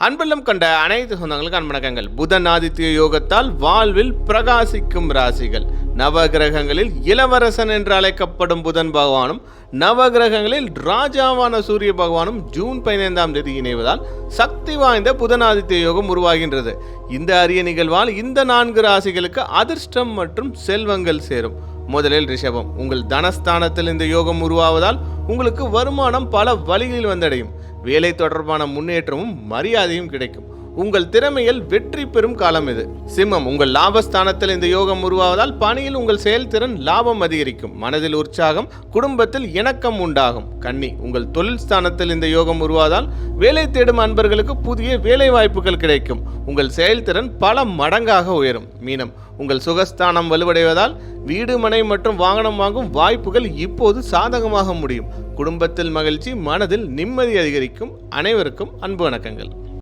அன்பெல்லாம் கொண்ட அனைத்து சொந்தங்களுக்கு அன்பணக்கங்கள். புதன் ஆதித்ய யோகத்தால் வாழ்வில் பிரகாசிக்கும் ராசிகள். நவகிரகங்களில் இளவரசன் என்று அழைக்கப்படும் புதன் பகவானும் நவகிரகங்களில் ராஜாவான சூரிய பகவானும் ஜூன் 15ஆம் தேதி இணைவதால் சக்தி வாய்ந்த புதன் ஆதித்ய யோகம் உருவாகின்றது. இந்த அரிய நிகழ்வால் இந்த 4 ராசிகளுக்கு அதிர்ஷ்டம் மற்றும் செல்வங்கள் சேரும். முதலில் ரிஷபம். உங்கள் தனஸ்தானத்தில் இந்த யோகம் உருவாவதால் உங்களுக்கு வருமானம் பல வழிகளில் வந்தடையும். வேலை தொடர்பான முன்னேற்றமும் மரியாதையும் கிடைக்கும். உங்கள் திறமையில் வெற்றி பெறும் காலம் இது. சிம்மம். உங்கள் லாபஸ்தானத்தில் இந்த யோகம் உருவாவதால் பணியில் உங்கள் செயல்திறன் லாபம் அதிகரிக்கும். மனதில் உற்சாகம், குடும்பத்தில் இணக்கம் உண்டாகும். கன்னி. உங்கள் தொழில் ஸ்தானத்தில் இந்த யோகம் உருவாவதால் வேலை தேடும் அன்பர்களுக்கு புதிய வேலை வாய்ப்புகள் கிடைக்கும். உங்கள் செயல்திறன் பல மடங்காக உயரும். மீனம். உங்கள் சுகஸ்தானம் வலுவடைவதால் வீடு, மனை மற்றும் வாகனம் வாங்கும் வாய்ப்புகள் இப்போது சாதகமாக முடியும். குடும்பத்தில் மகிழ்ச்சி, மனதில் நிம்மதி அதிகரிக்கும். அனைவருக்கும் அன்பு வணக்கங்கள்.